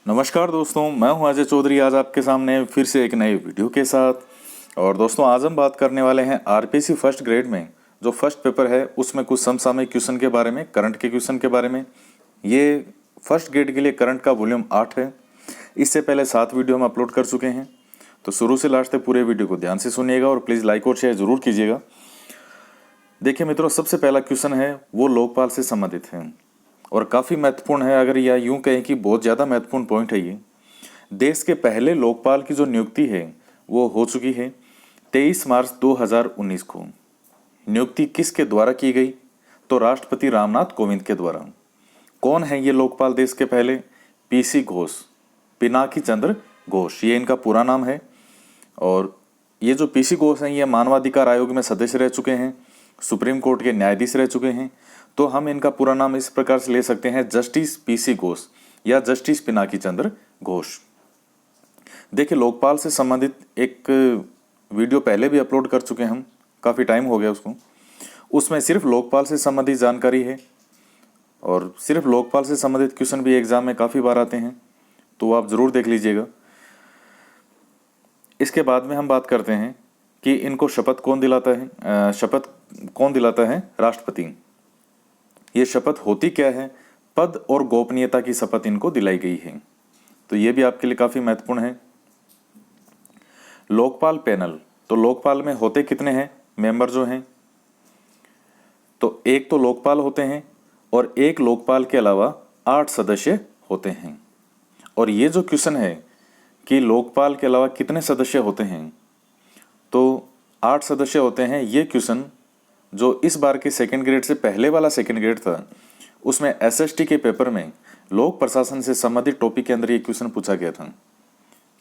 नमस्कार दोस्तों, मैं हूं अजय चौधरी। आज आपके सामने फिर से एक नए वीडियो के साथ। और दोस्तों, आज हम बात करने वाले हैं आरपीएससी फर्स्ट ग्रेड में जो फर्स्ट पेपर है उसमें कुछ समसामयिक क्वेश्चन के बारे में, करंट के क्वेश्चन के बारे में। ये फर्स्ट ग्रेड के लिए करंट का वॉल्यूम 8 है। इससे पहले 7 वीडियो हम अपलोड कर चुके हैं, तो शुरू से लास्ट तक पूरे वीडियो को ध्यान से सुनिएगा और प्लीज़ लाइक और शेयर जरूर कीजिएगा। देखिए मित्रों, सबसे पहला क्वेश्चन है वो लोकपाल से संबंधित है और काफ़ी महत्वपूर्ण है। अगर या यूं कहें कि बहुत ज़्यादा महत्वपूर्ण पॉइंट है ये। देश के पहले लोकपाल की जो नियुक्ति है वो हो चुकी है 23 मार्च 2019 को। नियुक्ति किसके द्वारा की गई? तो राष्ट्रपति रामनाथ कोविंद के द्वारा। कौन है ये लोकपाल देश के पहले? पीसी घोष, पिनाकी चंद्र घोष, ये इनका पूरा नाम है। और ये जो पीसी घोष हैं ये मानवाधिकार आयोग में सदस्य रह चुके हैं, सुप्रीम कोर्ट के न्यायाधीश रह चुके हैं। तो हम इनका पूरा नाम इस प्रकार से ले सकते हैं, जस्टिस पीसी घोष या जस्टिस पिनाकी चंद्र घोष। देखिए, लोकपाल से संबंधित एक वीडियो पहले भी अपलोड कर चुके हैं हम, काफ़ी टाइम हो गया उसको। उसमें सिर्फ लोकपाल से संबंधित जानकारी है और सिर्फ लोकपाल से संबंधित क्वेश्चन भी एग्जाम में काफ़ी बार आते हैं, तो आप ज़रूर देख लीजिएगा। इसके बाद में हम बात करते हैं कि इनको शपथ कौन दिलाता है। शपथ कौन दिलाता है? राष्ट्रपति। ये शपथ होती क्या है? पद और गोपनीयता की शपथ इनको दिलाई गई है, तो ये भी आपके लिए काफी महत्वपूर्ण है। लोकपाल पैनल, तो लोकपाल में होते कितने हैं मेंबर जो हैं? तो एक तो लोकपाल होते हैं और एक लोकपाल के अलावा 8 सदस्य होते हैं। और ये जो क्वेश्चन है कि लोकपाल के अलावा कितने सदस्य होते हैं, तो 8 सदस्य होते हैं। ये क्वेश्चन जो इस बार के सेकंड ग्रेड से पहले वाला सेकंड ग्रेड था, उसमें एसएसटी के पेपर में लोक प्रशासन से संबंधित टॉपिक के अंदर ये क्वेश्चन पूछा गया था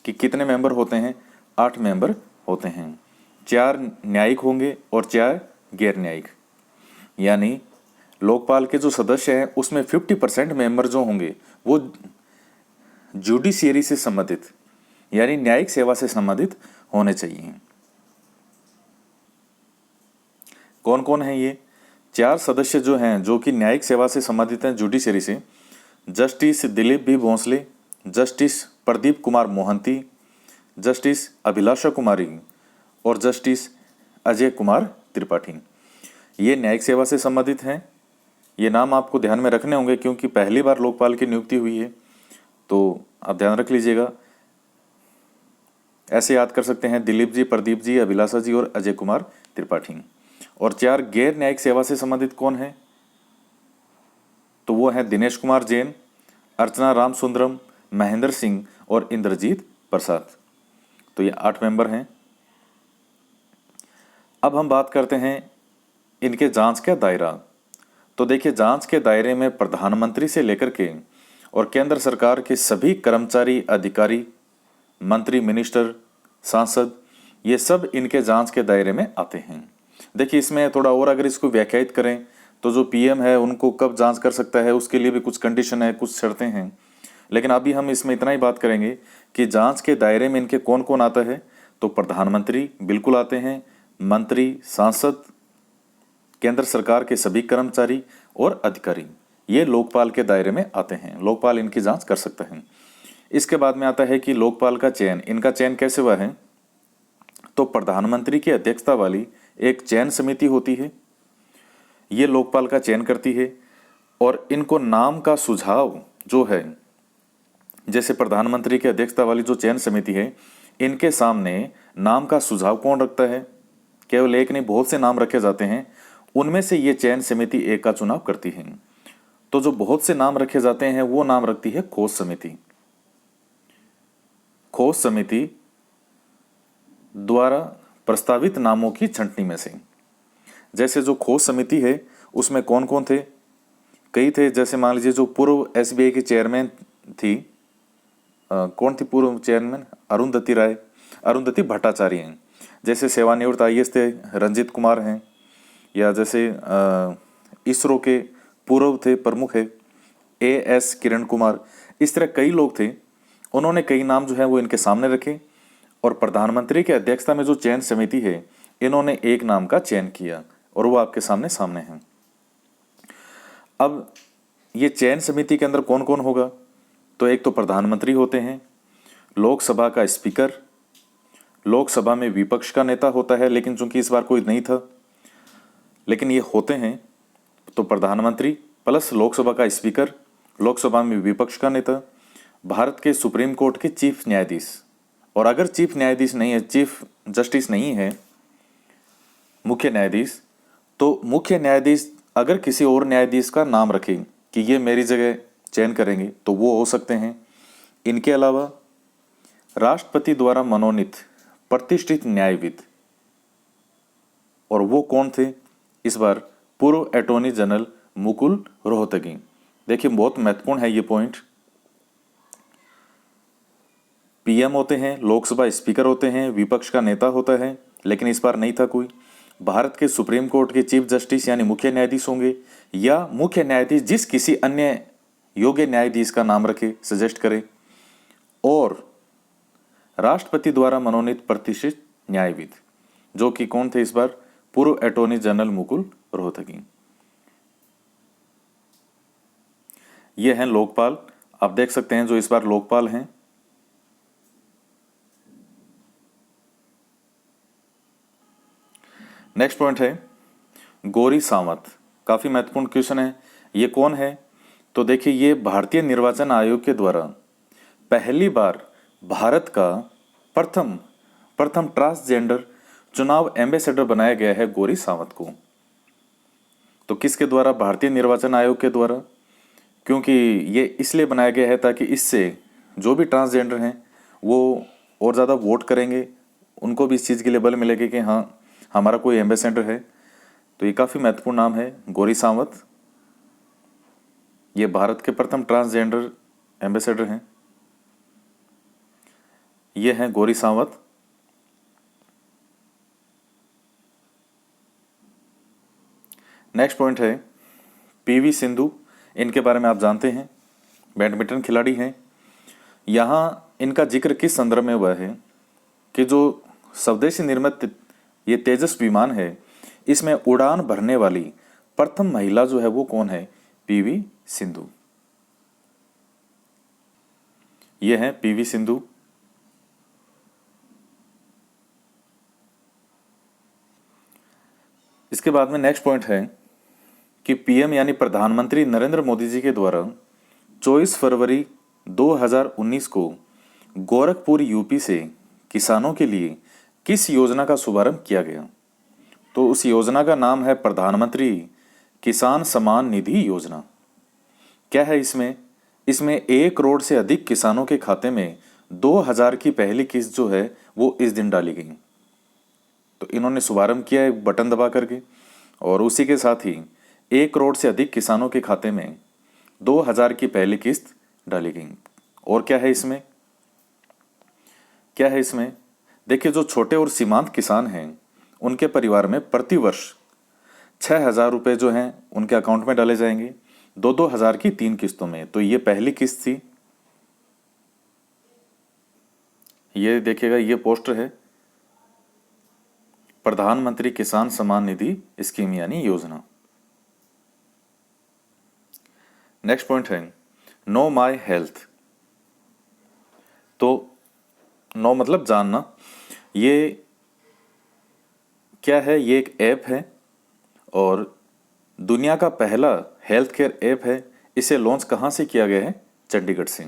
कि कितने मेंबर होते हैं? 8 मेंबर होते हैं। 4 न्यायिक होंगे और 4 गैर न्यायिक। यानी लोकपाल के जो सदस्य हैं उसमें 50% मेंबर जो होंगे वो जुडिशियरी से संबंधित यानी न्यायिक सेवा से संबंधित होने चाहिए। कौन कौन है ये 4 सदस्य जो हैं जो कि न्यायिक सेवा से संबंधित हैं जुडिशरी से? Justice Dilip B Bhonsle, Justice Pradeep Kumar Mohanty, Justice Abhilasha Kumari और जस्टिस अजय कुमार त्रिपाठी। ये न्यायिक सेवा से संबंधित हैं। ये नाम आपको ध्यान में रखने होंगे क्योंकि पहली बार लोकपाल की नियुक्ति हुई है, तो आप ध्यान रख लीजिएगा। ऐसे याद कर सकते हैं, दिलीप जी, प्रदीप जी, अभिलाषा जी और अजय कुमार त्रिपाठी। और 4 गैर न्यायिक सेवा से संबंधित कौन है? तो वो है दिनेश कुमार जैन, अर्चना रामसुंदरम, महेंद्र सिंह और इंद्रजीत प्रसाद। तो ये 8 मेंबर हैं। अब हम बात करते हैं इनके जांच का दायरा। तो देखिए, जांच के दायरे में प्रधानमंत्री से लेकर के और केंद्र सरकार के सभी कर्मचारी, अधिकारी, मंत्री, मिनिस्टर, सांसद, ये सब इनके जांच के दायरे में आते हैं। देखिए, इसमें थोड़ा और अगर इसको व्याख्यायित करें तो जो पीएम है उनको कब जांच कर सकता है उसके लिए भी कुछ कंडीशन है, कुछ शर्तें हैं। लेकिन अभी हम इसमें इतना ही बात करेंगे कि जांच के दायरे में इनके कौन कौन आता है। तो प्रधानमंत्री बिल्कुल आते हैं, मंत्री, सांसद, केंद्र सरकार के सभी कर्मचारी और अधिकारी, ये लोकपाल के दायरे में आते हैं। लोकपाल इनकी जांच कर सकता है। इसके बाद में आता है कि लोकपाल का चयन। इनका चयन कैसे हुआ है? तो प्रधानमंत्री की अध्यक्षता वाली एक चयन समिति होती है, ये लोकपाल का चयन करती है। और इनको नाम का सुझाव जो है, जैसे प्रधानमंत्री की अध्यक्षता वाली जो चयन समिति है, इनके सामने नाम का सुझाव कौन रखता है? केवल एक नहीं, बहुत से नाम रखे जाते हैं। उनमें से ये चयन समिति एक का चुनाव करती है। तो जो बहुत से नाम रखे जाते हैं वो नाम रखती है खोज समिति। खोज समिति द्वारा प्रस्तावित नामों की छंटनी में से, जैसे जो खोज समिति है उसमें कौन कौन थे? कई थे। जैसे मान लीजिए जो पूर्व एसबीआई की चेयरमैन थी, कौन थी पूर्व चेयरमैन? अरुंधति भट्टाचार्य हैं। जैसे सेवानिवृत्त आईएएस थे रंजीत कुमार हैं। या जैसे इसरो के पूर्व थे प्रमुख है एएस किरण कुमार। इस तरह कई लोग थे। उन्होंने कई नाम जो है वो इनके सामने रखे और प्रधानमंत्री की अध्यक्षता में जो चयन समिति है इन्होंने एक नाम का चयन किया और वो आपके सामने है। अब ये चयन समिति के अंदर कौन कौन होगा? तो एक तो प्रधानमंत्री होते हैं, लोकसभा का स्पीकर, लोकसभा में विपक्ष का नेता होता है, लेकिन चूंकि इस बार कोई नहीं था, लेकिन ये होते हैं, तो प्रधानमंत्री प्लस लोकसभा का स्पीकर, लोकसभा में विपक्ष का नेता, भारत के सुप्रीम कोर्ट के चीफ न्यायाधीश। और अगर चीफ न्यायाधीश नहीं है, चीफ जस्टिस नहीं है, मुख्य न्यायाधीश, तो मुख्य न्यायाधीश अगर किसी और न्यायाधीश का नाम रखे कि ये मेरी जगह चयन करेंगे तो वो हो सकते हैं। इनके अलावा राष्ट्रपति द्वारा मनोनीत प्रतिष्ठित न्यायविद, और वो कौन थे इस बार? पूर्व अटॉर्नी जनरल मुकुल रोहतगी। देखिए बहुत महत्वपूर्ण है ये पॉइंट। पीएम होते हैं, लोकसभा स्पीकर होते हैं, विपक्ष का नेता होता है, लेकिन इस बार नहीं था कोई। भारत के सुप्रीम कोर्ट के चीफ जस्टिस यानी मुख्य न्यायाधीश होंगे, या मुख्य न्यायाधीश जिस किसी अन्य योग्य न्यायाधीश का नाम रखे, सजेस्ट करे, और राष्ट्रपति द्वारा मनोनीत प्रतिष्ठित न्यायविद, जो कि कौन थे इस बार? पूर्व अटॉर्नी जनरल मुकुल रोहतगी। ये हैं लोकपाल, आप देख सकते हैं जो इस बार लोकपाल हैं। नेक्स्ट पॉइंट है गौरी सावंत। काफी महत्वपूर्ण क्वेश्चन है। ये कौन है? तो देखिए, ये भारतीय निर्वाचन आयोग के द्वारा पहली बार भारत का प्रथम ट्रांसजेंडर चुनाव एम्बेसडर बनाया गया है गौरी सावंत को। तो किसके द्वारा? भारतीय निर्वाचन आयोग के द्वारा। क्योंकि ये इसलिए बनाया गया है ताकि इससे जो भी ट्रांसजेंडर हैं वो और ज़्यादा वोट करेंगे, उनको भी इस चीज़ के लिए बल मिलेगा कि हाँ हमारा कोई एम्बेसडर है। तो ये काफ़ी महत्वपूर्ण नाम है गौरी सावंत। ये भारत के प्रथम ट्रांसजेंडर एम्बेसडर हैं, ये हैं गौरी सावंत। नेक्स्ट पॉइंट है पीवी सिंधु। इनके बारे में आप जानते हैं, बैडमिंटन खिलाड़ी हैं। यहाँ इनका जिक्र किस संदर्भ में हुआ है कि जो स्वदेशी निर्मित ये तेजस विमान है, इसमें उड़ान भरने वाली प्रथम महिला जो है वो कौन है? पीवी सिंधु। ये हैं पीवी सिंधु। इसके बाद में नेक्स्ट पॉइंट है कि पीएम यानी प्रधानमंत्री नरेंद्र मोदी जी के द्वारा 24 फरवरी 2019 को गोरखपुर यूपी से किसानों के लिए किस योजना का शुभारंभ किया गया? तो उस योजना का नाम है प्रधानमंत्री किसान सम्मान निधि योजना। क्या है इसमें? इसमें 1 करोड़ से अधिक किसानों के खाते में 2000 की पहली किस्त जो है वो इस दिन डाली गई। तो इन्होंने शुभारंभ किया एक बटन दबा करके, और उसी के साथ ही 1 करोड़ से अधिक किसानों के खाते में 2000 की पहली किस्त डाली गई। और क्या है इसमें? क्या है इसमें? देखिए, जो छोटे और सीमांत किसान हैं उनके परिवार में प्रति वर्ष 6000 रुपये जो हैं उनके अकाउंट में डाले जाएंगे, 2-2 हजार की 3 किस्तों में। तो ये पहली किस्त थी। ये देखिएगा, ये पोस्टर है प्रधानमंत्री किसान सम्मान निधि स्कीम यानी योजना। नेक्स्ट पॉइंट है नो माई हेल्थ। तो नो मतलब जानना। ये क्या है? ये एक ऐप है और दुनिया का पहला हेल्थ केयर ऐप है। इसे लॉन्च कहाँ से किया गया है? चंडीगढ़ से।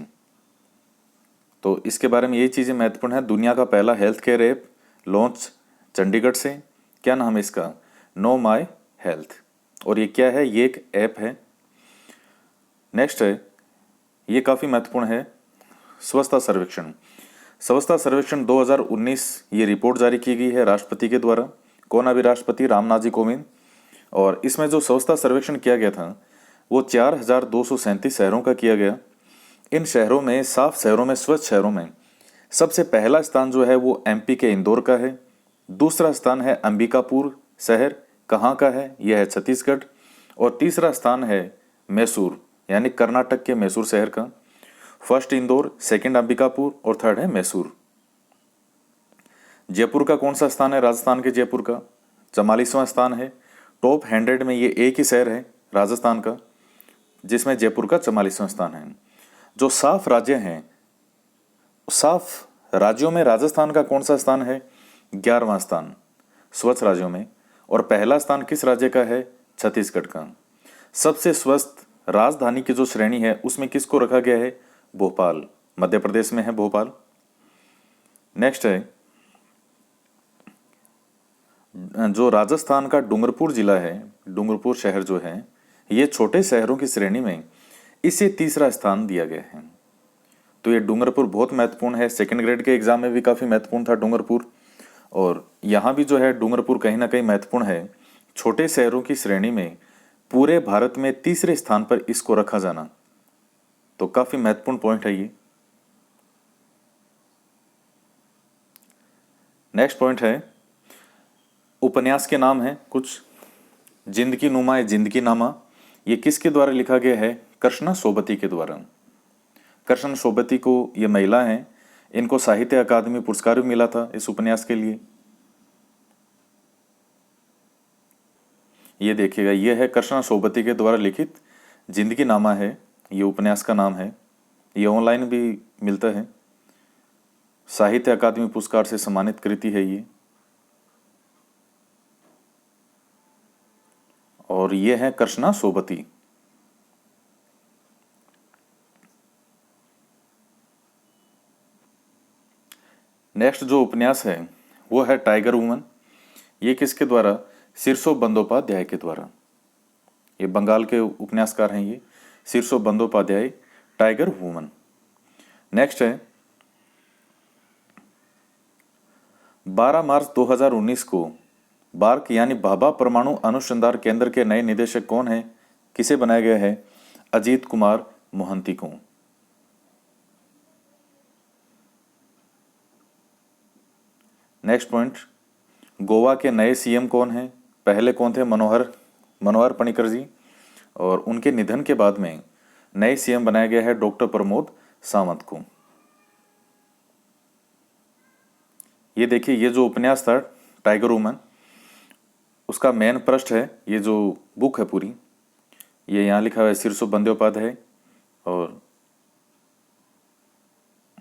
तो इसके बारे में यही चीज़ें महत्वपूर्ण है। दुनिया का पहला health care app launch Chandigarh से। क्या नाम है इसका? Know my health. और ये क्या है? ये एक ऐप है। नेक्स्ट है, ये काफ़ी महत्वपूर्ण है, स्वच्छता सर्वेक्षण। स्वच्छता सर्वेक्षण 2019 ये रिपोर्ट जारी की गई है राष्ट्रपति के द्वारा। कौन अभी राष्ट्रपति? रामनाथ जी कोविंद। और इसमें जो स्वच्छता सर्वेक्षण किया गया था वो 4237 शहरों का किया गया। इन शहरों में, साफ शहरों में, स्वच्छ शहरों में सबसे पहला स्थान जो है वो एमपी के इंदौर का है। दूसरा स्थान है अंबिकापुर शहर। कहाँ का है? यह है छत्तीसगढ़। और तीसरा स्थान है मैसूर यानी कर्नाटक के मैसूर शहर का। फर्स्ट इंदौर, सेकंड अंबिकापुर और थर्ड है मैसूर। जयपुर का कौन सा स्थान है? राजस्थान के जयपुर का 44वां स्थान है। टॉप 100 में ये एक ही शहर है राजस्थान का जिसमें जयपुर का 44वां स्थान है। जो साफ राज्य हैं, साफ राज्यों में राजस्थान का कौन सा स्थान है? 11वां स्थान स्वच्छ राज्यों में। और पहला स्थान किस राज्य का है? छत्तीसगढ़ का। सबसे स्वस्थ राजधानी की जो श्रेणी है उसमें किसको रखा गया है? भोपाल, मध्य प्रदेश में है भोपाल। नेक्स्ट है, जो राजस्थान का डूंगरपुर जिला है, डूंगरपुर शहर जो है, ये छोटे शहरों की श्रेणी में इसे तीसरा स्थान दिया गया है। तो ये डूंगरपुर बहुत महत्वपूर्ण है, सेकंड ग्रेड के एग्जाम में भी काफ़ी महत्वपूर्ण था डूंगरपुर, और यहाँ भी जो है डूंगरपुर कहीं ना कहीं महत्वपूर्ण है। छोटे शहरों की श्रेणी में पूरे भारत में तीसरे स्थान पर इसको रखा जाना, तो काफ़ी महत्वपूर्ण पॉइंट है ये। नेक्स्ट पॉइंट है, उपन्यास के नाम हैं कुछ। जिंदगी नुमा है जिंदगी नामा, ये किसके द्वारा लिखा गया है? कृष्णा सोबती के द्वारा। कृष्ण सोबती को ये महिला हैं, इनको साहित्य अकादमी पुरस्कार भी मिला था इस उपन्यास के लिए। ये देखिएगा, ये है कृष्णा सोबती के द्वारा लिखित जिंदगी नामा है, ये उपन्यास का नाम है। ये ऑनलाइन भी मिलता है, साहित्य अकादमी पुरस्कार से सम्मानित कृति है ये। और ये है कृष्णा सोबती। नेक्स्ट जो उपन्यास है वो है टाइगर वुमन। ये किसके द्वारा? सिरसो बंदोपाध्याय के द्वारा। ये बंगाल के उपन्यासकार हैं ये, सिरसो बंदोपाध्याय, टाइगर वुमन। नेक्स्ट है, 12 मार्च 2019 को बार्क यानी भाभा परमाणु अनुसंधान केंद्र के नए निदेशक कौन है? किसे बनाया गया है? अजीत कुमार मोहंती को। नेक्स्ट पॉइंट, गोवा के नए सीएम कौन हैं? पहले कौन थे? मनोहर पर्रिकर जी, और उनके निधन के बाद में नए सीएम बनाया गया है डॉक्टर प्रमोद सावंत को। ये देखिए, ये जो उपन्यास था टाइगर वुमन, उसका मेन पृष्ठ है, ये जो बुक है पूरी, ये यहाँ लिखा हुआ है सिरसो बंदोपाध्याय, और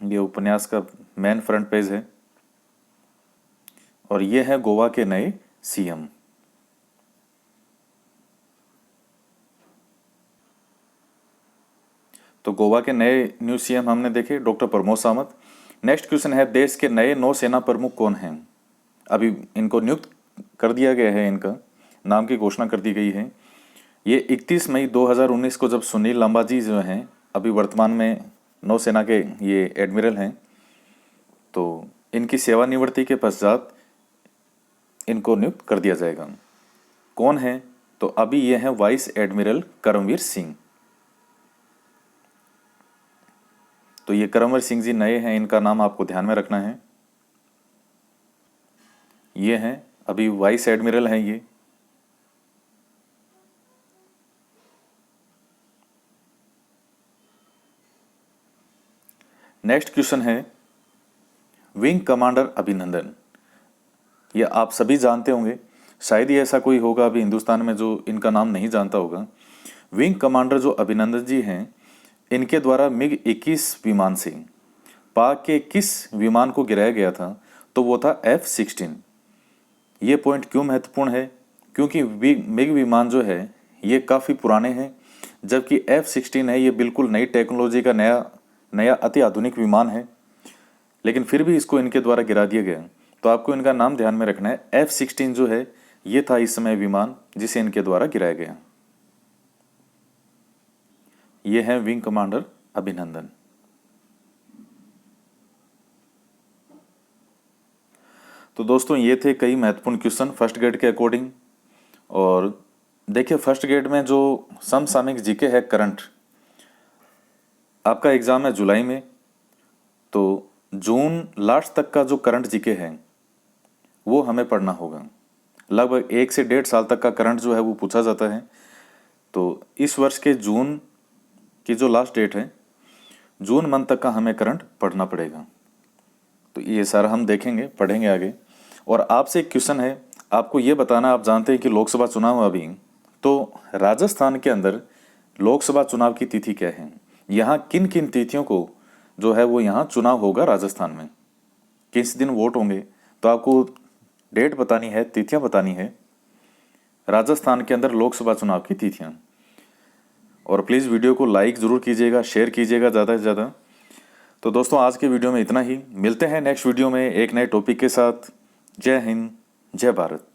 ये उपन्यास का मेन फ्रंट पेज है, और ये है गोवा के नए सीएम। तो गोवा के नए न्यू सीएम हमने देखे, doctor Pramod Sawant. Next question है, देश के नए नौसेना प्रमुख कौन हैं? अभी इनको नियुक्त कर दिया गया है, इनका नाम की घोषणा कर दी गई है। ये 31 मई 2019 को, जब सुनील लांबा जी जो हैं, अभी वर्तमान में नौसेना के ये एडमिरल हैं, तो इनकी सेवानिवृत्ति के पश्चात इनको नियुक्त कर दिया जाएगा। कौन है? तो अभी ये हैं वाइस एडमिरल करमवीर सिंह। तो ये करमवीर सिंह जी नए हैं, इनका नाम आपको ध्यान में रखना है। ये हैं अभी वाइस एडमिरल हैं ये। नेक्स्ट क्वेश्चन है, विंग कमांडर अभिनंदन। ये आप सभी जानते होंगे, शायद ही ऐसा कोई होगा अभी हिंदुस्तान में जो इनका नाम नहीं जानता होगा। विंग कमांडर जो अभिनंदन जी हैं, इनके द्वारा मिग 21 विमान से पाक के किस विमान को गिराया गया था? तो वो था F-16। ये पॉइंट क्यों महत्वपूर्ण है? क्योंकि मिग विमान जो है ये काफ़ी पुराने हैं, जबकि F-16 है ये बिल्कुल नई टेक्नोलॉजी का नया अति आधुनिक विमान है, लेकिन फिर भी इसको इनके द्वारा गिरा दिया गया। तो आपको इनका नाम ध्यान में रखना है। F-16 जो है ये था इस समय विमान जिसे इनके द्वारा गिराया गया। ये है विंग कमांडर अभिनंदन। तो दोस्तों, ये थे कई महत्वपूर्ण क्वेश्चन फर्स्ट ग्रेड के अकॉर्डिंग। और देखिए, फर्स्ट ग्रेड में जो समसामयिक जीके है करंट, आपका एग्जाम है जुलाई में, तो जून लास्ट तक का जो करंट जीके है वो हमें पढ़ना होगा। लगभग 1 से 1.5 साल तक का करंट जो है वो पूछा जाता है। तो इस वर्ष के जून की जो लास्ट डेट है, जून मंथ तक का हमें करंट पढ़ना पड़ेगा। तो ये सारा हम देखेंगे, पढ़ेंगे आगे। और आपसे एक क्वेश्चन है, आपको ये बताना, आप जानते हैं कि लोकसभा चुनाव अभी, तो राजस्थान के अंदर लोकसभा चुनाव की तिथि क्या है? यहाँ किन किन तिथियों को जो है वो यहाँ चुनाव होगा राजस्थान में, किस दिन वोट होंगे, तो आपको डेट बतानी है, तिथियां बतानी है राजस्थान के अंदर लोकसभा चुनाव की तिथियां। और प्लीज़ वीडियो को लाइक ज़रूर कीजिएगा, शेयर कीजिएगा ज़्यादा से ज़्यादा। तो दोस्तों आज के वीडियो में इतना ही, मिलते हैं नेक्स्ट वीडियो में एक नए टॉपिक के साथ। जय हिंद, जय भारत।